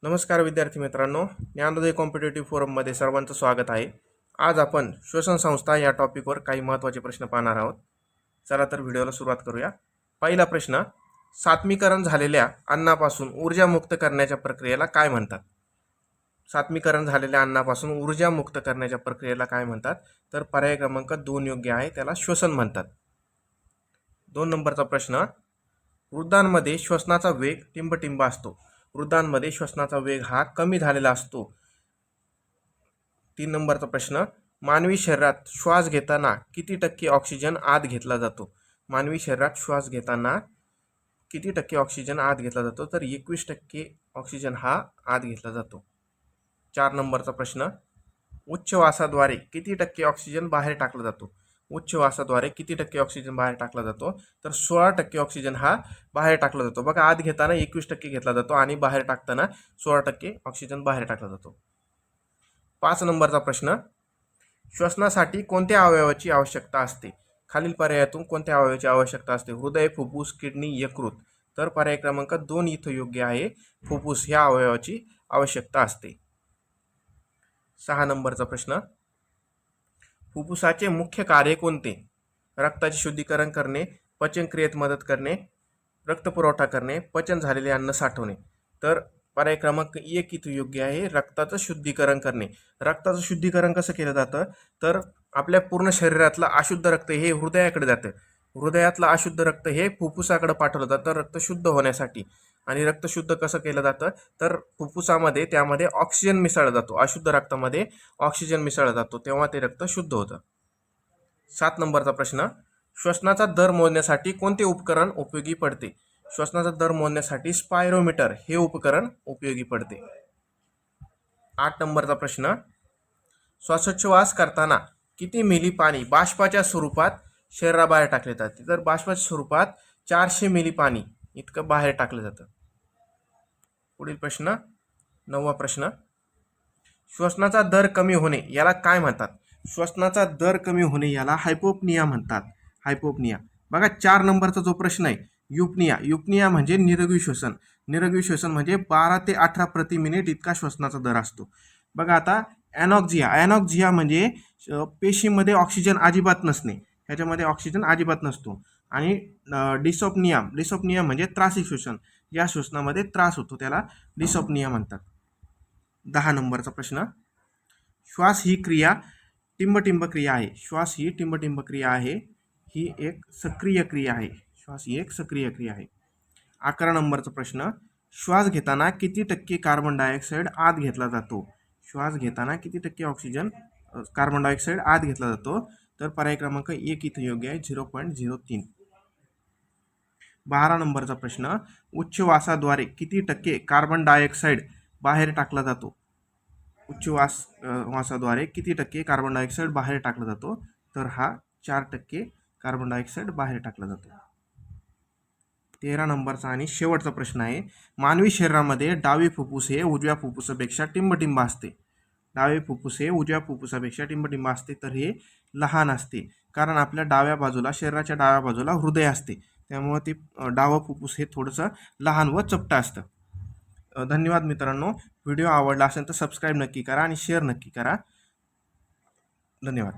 नमस्कार विद्यार्थी मित्रांनो, ज्ञानोदय कॉम्पिटेटिव्ह फोरममध्ये सर्वांचं स्वागत आहे. आज आपण श्वसन संस्था या टॉपिकवर काही महत्त्वाचे प्रश्न पाहणार आहोत. चला तर व्हिडिओला सुरुवात करूया. पहिला प्रश्न, सात्मीकरण झालेल्या अन्नापासून ऊर्जा मुक्त करण्याच्या प्रक्रियेला काय म्हणतात? सात्मीकरण झालेल्या अन्नापासून ऊर्जा मुक्त करण्याच्या प्रक्रियेला काय म्हणतात? तर पर्याय क्रमांक 2 योग्य आहे, त्याला श्वसन म्हणतात. 2 नंबरचा प्रश्न, वृद्धांमध्ये श्वसनाचा वेग टिंबटिंब असतो. वृद्धांमध्ये श्वसनाचा वेग हा कमी झालेला असतो. 3 नंबरचा प्रश्न, मानवी शरीरात श्वास घेताना किती टक्के ऑक्सिजन आत घेतला जातो? मानवी शरीरात श्वास घेताना किती टक्के ऑक्सिजन आत घेतला जातो? तर 21% ऑक्सिजन हा आत घेतला जातो. 4 नंबरचा प्रश्न, उच्छवासाद्वारे किती टक्के ऑक्सिजन बाहेर टाकला जातो? उच्छवासाद्वारे किती टक्के ऑक्सिजन बाहेर टाकला जातो? तर 16% ऑक्सिजन हा बाहेर टाकला जातो. बघा, आत घेताना 21% घेतला जातो आणि बाहेर टाकताना 16% ऑक्सिजन बाहेर टाकला जातो. 5 नंबरचा प्रश्न, श्वसनासाठी कोणत्या अवयवाची आवश्यकता असते? खालील पर्यायातून कोणत्या अवयवाची आवश्यकता असते? हृदय, फुफ्फुस, किडनी, यकृत. तर पर्याय क्रमांक 2 इथं योग्य आहे. फुफ्फुस ह्या अवयवाची आवश्यकता असते. 6 नंबरचा प्रश्न, फुफ्फुसाचे मुख्य कार्य कोणते? रक्ताचे शुद्धीकरण करणे, पचनक्रियेत मदत करणे, रक्तपुरवठा करणे, पचन झालेले अन्न साठवणे. तर पर्याय क्रमांक 1 इथं योग्य आहे, रक्ताचं शुद्धीकरण करणे. रक्ताचं शुद्धीकरण कसं केलं जातं? तर आपल्या पूर्ण शरीरातलं अशुद्ध रक्त हे हृदयाकडे जातं. हृदयातलं अशुद्ध रक्त हे फुफ्फुसाकडे पाठवलं जातं रक्त शुद्ध होण्यासाठी. आणि रक्त शुद्ध कसं केलं जातं? तर फुफ्फुसामध्ये त्यामध्ये ऑक्सिजन मिसळला जातो. अशुद्ध रक्तामध्ये ऑक्सिजन मिसळला जातो, तेव्हा ते रक्त शुद्ध होतं. 7 नंबरचा प्रश्न, श्वसनाचा दर मोजण्यासाठी कोणते उपकरण उपयोगी पडते? श्वसनाचा दर मोजण्यासाठी स्पायरोमीटर हे उपकरण उपयोगी पडते. 8 नंबरचा प्रश्न, श्वासोच्छवास करताना किती मिली पाणी बाष्पाच्या स्वरूपात शरीराबाहेर टाकले जाते? तर बाष्पाच्या स्वरूपात 400 मिली पाणी इतकं बाहेर टाकलं जातं. पुढील प्रश्न, 9वा प्रश्न, श्वसनाचा दर कमी होणे याला काय म्हणतात? श्वसनाचा दर कमी होणे याला हायपोपनिया म्हणतात. हायपोपनिया. बघा, 4 नंबरचा जो प्रश्न आहे, युपनिया. युपनिया म्हणजे निरोगी श्वसन. निरोगी श्वसन म्हणजे 12 ते 18 प्रति मिनिट इतका श्वसनाचा दर असतो. बघा आता, ॲनॉक्झिया. ॲनॉक्झिया म्हणजे पेशीमध्ये ऑक्सिजन अजिबात नसणे. ह्याच्यामध्ये ऑक्सिजन अजिबात नसतो. आणि डिसोपनिया. डिसोपनिया म्हणजे त्रासिक श्वसन. या श्वसनामध्ये त्रास होतो, त्याला डिसोपनिया म्हणतात. 10 नंबरचा प्रश्न, श्वास ही क्रिया टिंबटिंब क्रिया आहे. श्वास ही टिंबटिंब क्रिया आहे. ही एक सक्रिय क्रिया आहे. श्वास ही एक सक्रिय क्रिया आहे. 11 नंबरचा प्रश्न, श्वास घेताना किती टक्के कार्बन डायऑक्साईड आत घेतला जातो? श्वास घेताना किती टक्के ऑक्सिजन कार्बन डायऑक्साईड आत घेतला जातो? तर पर्याय क्रमांक 1 इथं योग्य आहे, 0.03. 12 नंबरचा प्रश्न, उच्छवासाद्वारे किती टक्के कार्बन डायऑक्साईड बाहेर टाकला जातो? वासाद्वारे किती टक्के कार्बन डायऑक्साईड बाहेर टाकला जातो? तर हा 4% कार्बन डायऑक्साईड बाहेर टाकला जातो. 13 नंबरचा आणि शेवटचा प्रश्न आहे, मानवी शरीरामध्ये डावे फुफ्फुस हे उजव्या फुफ्फुसापेक्षा टिंबटिंब असते. डावे फुफ्फुस हे उजव्या फुफ्फुसापेक्षा टिंबटिंब असते, तर हे लहान असते. कारण आपल्या डाव्या बाजूला, शरीराच्या डाव्या बाजूला हृदय असते, त्यामुळे ते डावं फुफ्फुस हे थोडंसं लहान व चपटं असतं. धन्यवाद मित्रांनो. व्हिडिओ आवडला असेल तर सबस्क्राईब नक्की करा आणि शेअर नक्की करा. धन्यवाद.